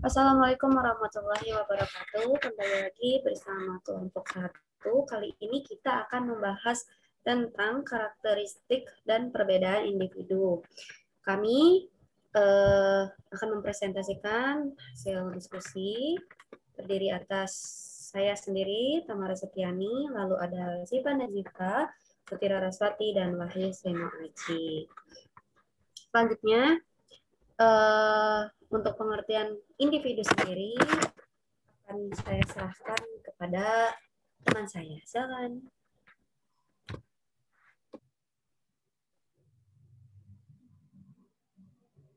Assalamualaikum warahmatullahi wabarakatuh. Kembali lagi bersama kelompok 1. Kali ini kita akan membahas tentang karakteristik dan perbedaan individu. Kami akan mempresentasikan hasil diskusi terdiri atas saya sendiri, Tamara Setiani, lalu ada Ziva Nazifa, Putira Raswati, dan Wahyu Seno Aji. Selanjutnya, untuk pengertian individu sendiri akan saya serahkan kepada teman saya. Silakan.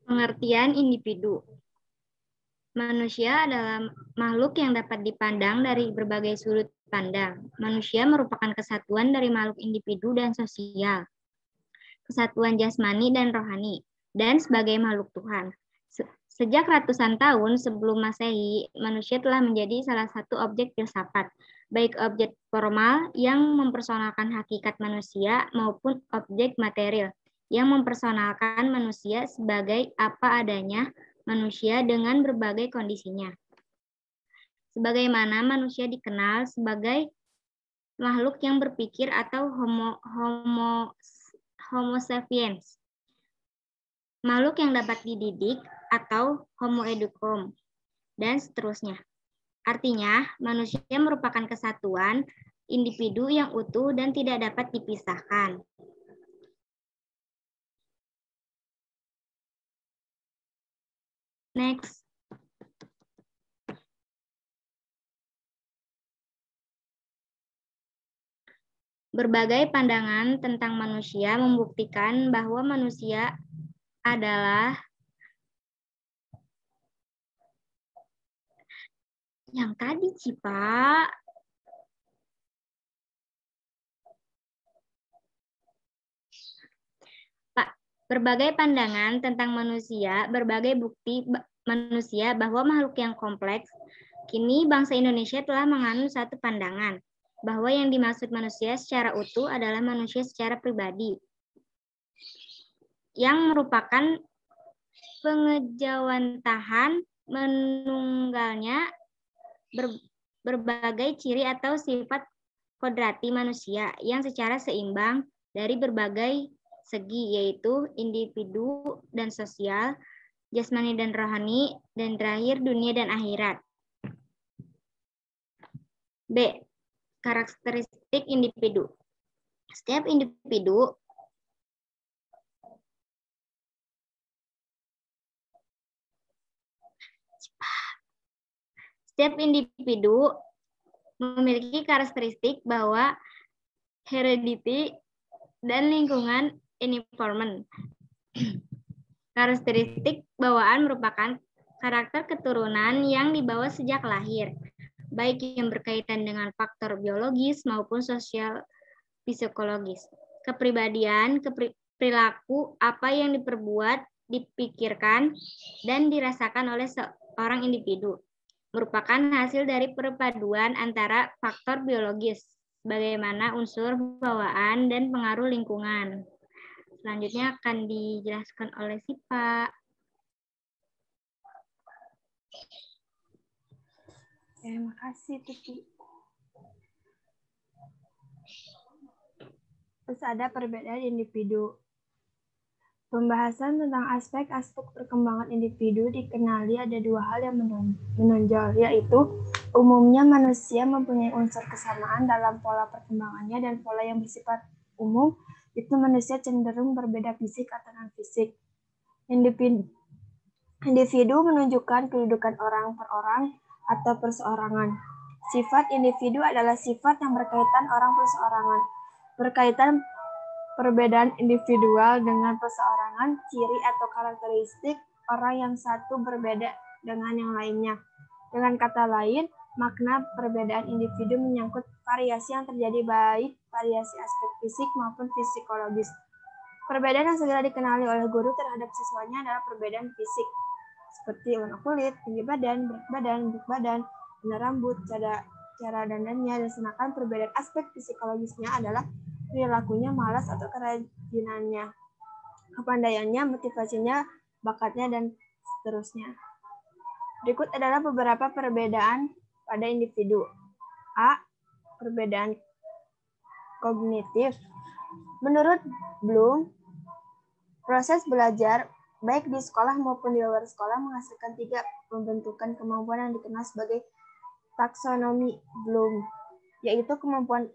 Pengertian individu. Manusia adalah makhluk yang dapat dipandang dari berbagai sudut pandang. Manusia merupakan kesatuan dari makhluk individu dan sosial, kesatuan jasmani dan rohani, dan sebagai makhluk Tuhan. Sejak ratusan tahun sebelum Masehi, manusia telah menjadi salah satu objek filsafat, baik objek formal yang mempersonalkan hakikat manusia maupun objek material yang mempersonalkan manusia sebagai apa adanya manusia dengan berbagai kondisinya. Sebagaimana manusia dikenal sebagai makhluk yang berpikir atau homo sapiens, makhluk yang dapat dididik atau homo educum, dan seterusnya. Artinya, manusia merupakan kesatuan individu yang utuh dan tidak dapat dipisahkan. Next. Berbagai pandangan tentang manusia membuktikan bahwa manusia adalah yang tadi, Cipa. Pak, berbagai pandangan tentang manusia, berbagai bukti manusia bahwa makhluk yang kompleks. Kini bangsa Indonesia telah menganut satu pandangan, bahwa yang dimaksud manusia secara utuh adalah manusia secara pribadi, yang merupakan pengejawantahan menunggalnya berbagai ciri atau sifat kodrati manusia yang secara seimbang dari berbagai segi, yaitu individu dan sosial, jasmani dan rohani, dan terakhir dunia dan akhirat. B. Karakteristik individu. Setiap individu memiliki karakteristik bahwa heredity dan lingkungan environment. Karakteristik bawaan merupakan karakter keturunan yang dibawa sejak lahir, baik yang berkaitan dengan faktor biologis maupun sosial psikologis. Kepribadian, perilaku, apa yang diperbuat, dipikirkan, dan dirasakan oleh seorang individu merupakan hasil dari perpaduan antara faktor biologis, bagaimana unsur bawaan dan pengaruh lingkungan. Selanjutnya akan dijelaskan oleh Sipa. Terima kasih, Tuti. Terus ada perbedaan individu. Pembahasan tentang aspek-aspek perkembangan individu dikenali ada dua hal yang menonjol, yaitu umumnya manusia mempunyai unsur kesamaan dalam pola perkembangannya dan pola yang bersifat umum, itu manusia cenderung berbeda fisik atau non-fisik. Individu menunjukkan kedudukan orang per orang atau perseorangan. Sifat individu adalah sifat yang berkaitan orang perseorangan. Berkaitan perbedaan individual dengan perseorangan, ciri atau karakteristik orang yang satu berbeda dengan yang lainnya. Dengan kata lain, makna perbedaan individu menyangkut variasi yang terjadi, baik variasi aspek fisik maupun psikologis. Perbedaan yang segera dikenali oleh guru terhadap siswanya adalah perbedaan fisik, seperti warna kulit, tinggi badan, berat badan, warna rambut, cara dandannya, dan sedangkan perbedaan aspek psikologisnya adalah perilakunya, malas atau kerajinannya, kepandaiannya, motivasinya, bakatnya, dan seterusnya. Berikut adalah beberapa perbedaan pada individu. A. Perbedaan kognitif. Menurut Bloom, proses belajar baik di sekolah maupun di luar sekolah menghasilkan 3 pembentukan kemampuan yang dikenal sebagai taksonomi Bloom, yaitu kemampuan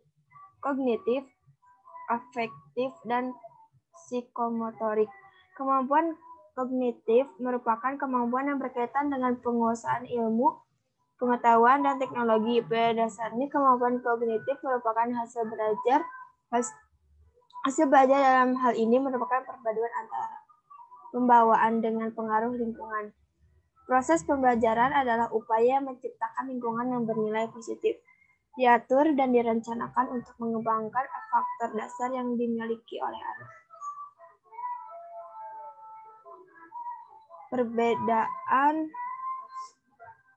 kognitif, afektif, dan psikomotorik. Kemampuan kognitif merupakan kemampuan yang berkaitan dengan penguasaan ilmu, pengetahuan, dan teknologi. Pada dasarnya, kemampuan kognitif merupakan hasil belajar dalam hal ini merupakan perpaduan antara pembawaan dengan pengaruh lingkungan. Proses pembelajaran adalah upaya menciptakan lingkungan yang bernilai positif, diatur dan direncanakan untuk mengembangkan faktor dasar yang dimiliki oleh anak.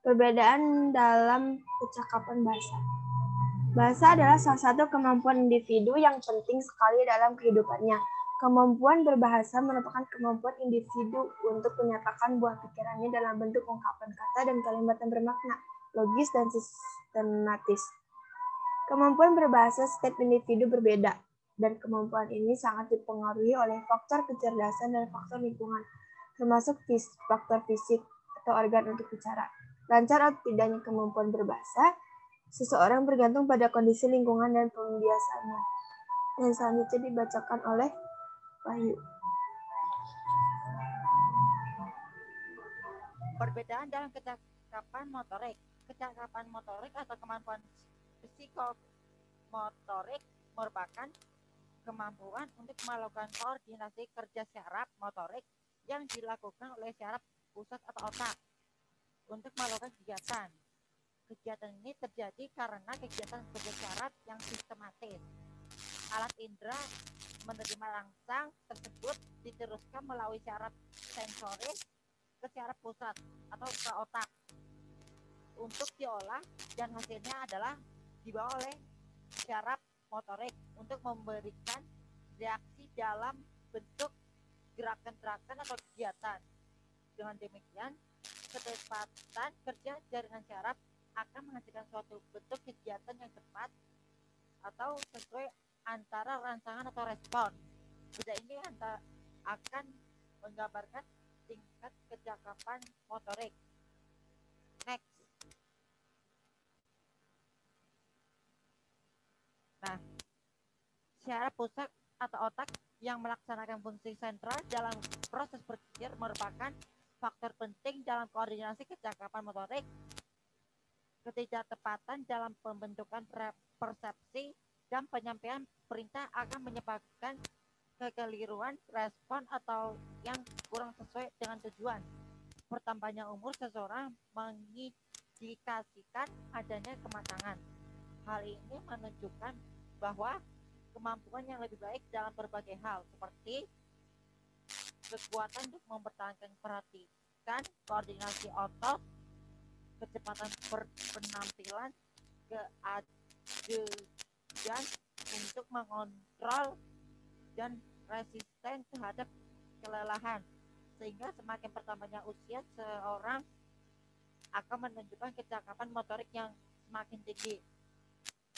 Perbedaan dalam kecakapan bahasa. Bahasa adalah salah satu kemampuan individu yang penting sekali dalam kehidupannya. Kemampuan berbahasa merupakan kemampuan individu untuk menyatakan buah pikirannya dalam bentuk ungkapan kata dan kalimat yang bermakna, logis, dan sistematis. Kemampuan berbahasa setiap individu berbeda, dan kemampuan ini sangat dipengaruhi oleh faktor kecerdasan dan faktor lingkungan, termasuk faktor fisik atau organ untuk bicara. Lancar atau tidaknya kemampuan berbahasa seseorang bergantung pada kondisi lingkungan dan pembiasaannya. Yang selanjutnya dibacakan oleh Wahyu. Perbedaan dalam kecakapan motorik. Kecakapan motorik atau kemampuan psikomotorik merupakan kemampuan untuk melakukan koordinasi kerja syaraf motorik yang dilakukan oleh syaraf pusat atau otak untuk melakukan kegiatan. Kegiatan ini terjadi karena kegiatan kerja syaraf yang sistematis. Alat indera menerima rangsang tersebut diteruskan melalui syaraf sensoris ke syaraf pusat atau ke otak untuk diolah, dan hasilnya adalah dibawa oleh syaraf motorik untuk memberikan reaksi dalam bentuk gerakan-gerakan atau kegiatan. Dengan demikian, kecepatan kerja jaringan syaraf akan menghasilkan suatu bentuk kegiatan yang cepat atau sesuai antara rangsangan atau respon. Beda ini akan menggambarkan tingkat kecakapan motorik. Next. Nah, syaraf pusat atau otak yang melaksanakan fungsi sentral dalam proses berpikir merupakan faktor penting dalam koordinasi kecakapan motorik. Ketidaktepatan dalam pembentukan persepsi dan penyampaian perintah akan menyebabkan kekeliruan respon atau yang kurang sesuai dengan tujuan. Bertambahnya umur seseorang mengindikasikan adanya kematangan. Hal ini menunjukkan bahwa kemampuan yang lebih baik dalam berbagai hal seperti kekuatan untuk mempertahankan perhatian, koordinasi otot, kecepatan penampilan, keadegan untuk mengontrol, dan resisten terhadap kelelahan. Sehingga semakin bertambahnya usia, seorang akan menunjukkan kecakapan motorik yang semakin tinggi.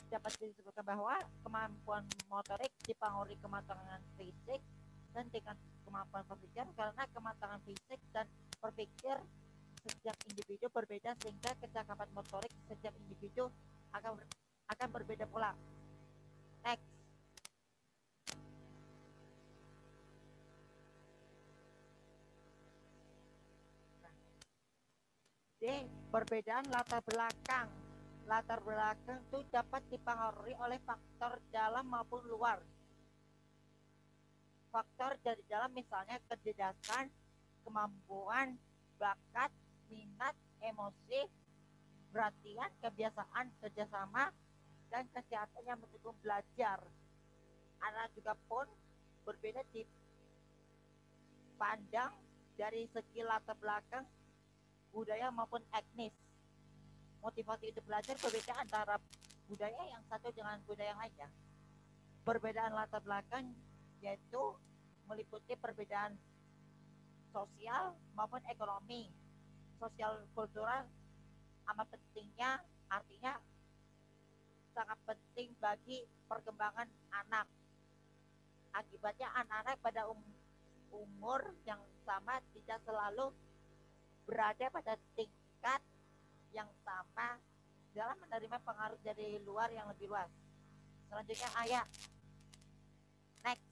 Dapat disebutkan bahwa kemampuan motorik dipengaruhi kematangan fisik dan tingkat kemampuan berpikir, karena kematangan fisik dan berpikir setiap individu berbeda, sehingga kecakapan motorik setiap individu akan berbeda pula. Next. D. Perbedaan latar belakang. Latar belakang itu dapat dipengaruhi oleh faktor dalam maupun luar. Faktor dari dalam misalnya kecerdasan, kemampuan, bakat, minat, emosi, perhatian, kebiasaan, kerjasama, dan kesehatan yang mendukung belajar. Anak juga pun berbeda dipandang dari segi latar belakang, budaya maupun etnis. Motivasi untuk belajar berbeda antara budaya yang satu dengan budaya yang lainnya. Perbedaan latar belakang yaitu meliputi perbedaan sosial maupun ekonomi, sosial kultural amat pentingnya, artinya sangat penting bagi perkembangan anak. Akibatnya anak-anak pada umur yang sama tidak selalu berada pada tingkat yang sama dalam menerima pengaruh dari luar yang lebih luas. Selanjutnya Ayah. Next.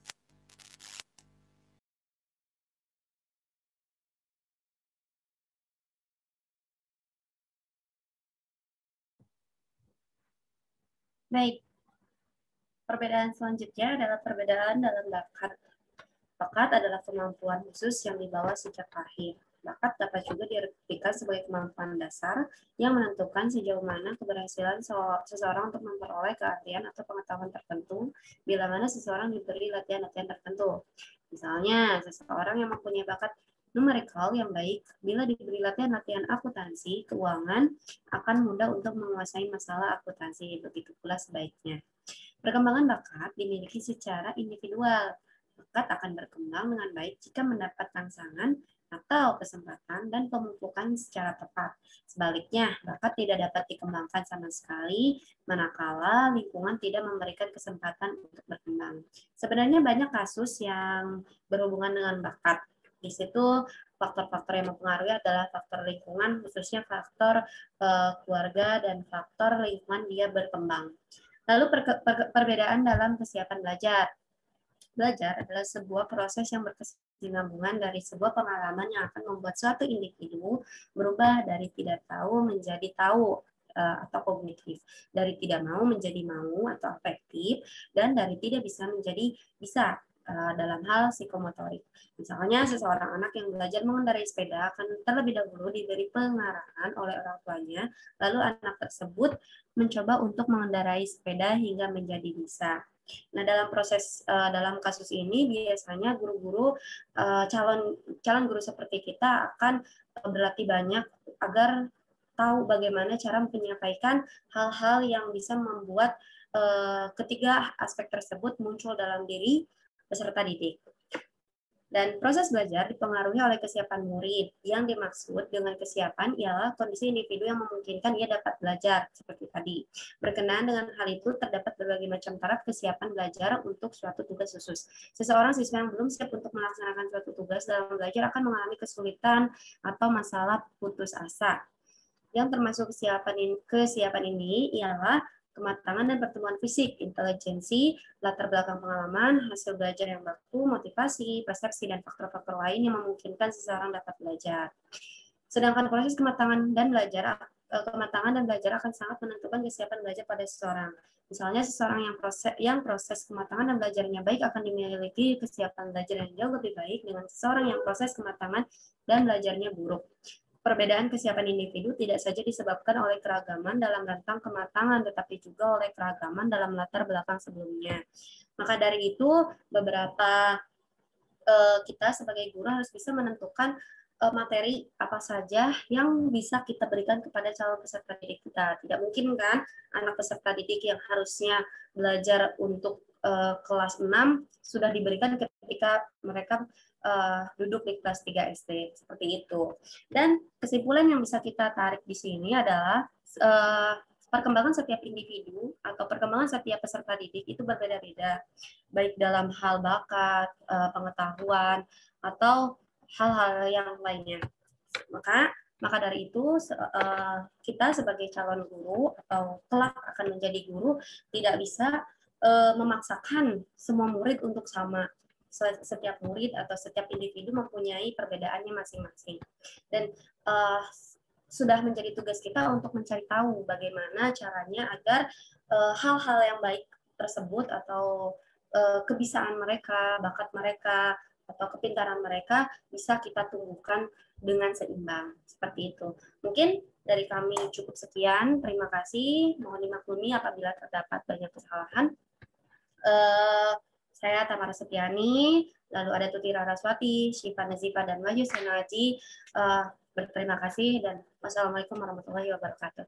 Baik. Perbedaan selanjutnya adalah perbedaan dalam bakat. Bakat adalah kemampuan khusus yang dibawa sejak lahir. Bakat dapat juga diartikan sebagai kemampuan dasar yang menentukan sejauh mana keberhasilan seseorang untuk memperoleh keahlian atau pengetahuan tertentu bila mana seseorang diberi latihan-latihan tertentu. Misalnya, seseorang yang mempunyai bakat numerikal yang baik, bila diberi latihan-latihan akuntansi, keuangan, akan mudah untuk menguasai masalah akuntansi. Begitu pula sebaiknya. Perkembangan bakat dimiliki secara individual. Bakat akan berkembang dengan baik jika mendapat rangsangan atau kesempatan dan pemupukan secara tepat. Sebaliknya, bakat tidak dapat dikembangkan sama sekali manakala lingkungan tidak memberikan kesempatan untuk berkembang. Sebenarnya banyak kasus yang berhubungan dengan bakat. Di situ faktor-faktor yang mempengaruhi adalah faktor lingkungan, khususnya faktor keluarga dan faktor lingkungan dia berkembang. Lalu perbedaan dalam kesiapan belajar. Belajar adalah sebuah proses yang berkesinambungan dari sebuah pengalaman yang akan membuat suatu individu berubah dari tidak tahu menjadi tahu atau kognitif, dari tidak mau menjadi mau atau afektif, dan dari tidak bisa menjadi bisa dalam hal psikomotorik. Misalnya, seseorang anak yang belajar mengendarai sepeda akan terlebih dahulu diberi pengarahan oleh orang tuanya, lalu anak tersebut mencoba untuk mengendarai sepeda hingga menjadi bisa. Nah, dalam kasus ini biasanya guru-guru calon guru seperti kita akan berlatih banyak agar tahu bagaimana cara menyampaikan hal-hal yang bisa membuat ketiga aspek tersebut muncul dalam diri peserta didik. Dan proses belajar dipengaruhi oleh kesiapan murid. Yang dimaksud dengan kesiapan ialah kondisi individu yang memungkinkan ia dapat belajar, seperti tadi. Berkenaan dengan hal itu, terdapat berbagai macam taraf kesiapan belajar untuk suatu tugas khusus. Seseorang siswa yang belum siap untuk melaksanakan suatu tugas dalam belajar akan mengalami kesulitan atau masalah putus asa. Yang termasuk kesiapan ini ialah kematangan dan pertumbuhan fisik, intelijensi, latar belakang pengalaman, hasil belajar yang baku, motivasi, persepsi, dan faktor-faktor lain yang memungkinkan seseorang dapat belajar. Sedangkan proses kematangan dan belajar akan sangat menentukan kesiapan belajar pada seseorang. Misalnya, seseorang yang proses kematangan dan belajarnya baik akan dimiliki kesiapan belajar yang jauh lebih baik dengan seseorang yang proses kematangan dan belajarnya buruk. Perbedaan kesiapan individu tidak saja disebabkan oleh keragaman dalam rentang kematangan, tetapi juga oleh keragaman dalam latar belakang sebelumnya. Maka dari itu, kita sebagai guru harus bisa menentukan materi apa saja yang bisa kita berikan kepada calon peserta didik kita. Tidak mungkin kan anak peserta didik yang harusnya belajar untuk kelas 6 sudah diberikan ketika mereka duduk di kelas 3 SD, seperti itu. Dan kesimpulan yang bisa kita tarik di sini adalah perkembangan setiap individu atau perkembangan setiap peserta didik itu berbeda-beda, baik dalam hal bakat, pengetahuan, atau hal-hal yang lainnya. Maka dari itu, kita sebagai calon guru atau kelak akan menjadi guru tidak bisa memaksakan semua murid untuk sama. Setiap murid atau setiap individu mempunyai perbedaannya masing-masing. Dan sudah menjadi tugas kita untuk mencari tahu bagaimana caranya agar hal-hal yang baik tersebut atau kebisaan mereka, bakat mereka, atau kepintaran mereka bisa kita tumbuhkan dengan seimbang. Seperti itu. Mungkin dari kami cukup sekian. Terima kasih. Mohon dimaklumi apabila terdapat banyak kesalahan. Saya Tamara Setiani, lalu ada Tuti Raraswati, Syifa Nazifa, dan Wahyu Senaji. Berterima kasih dan wassalamualaikum warahmatullahi wabarakatuh.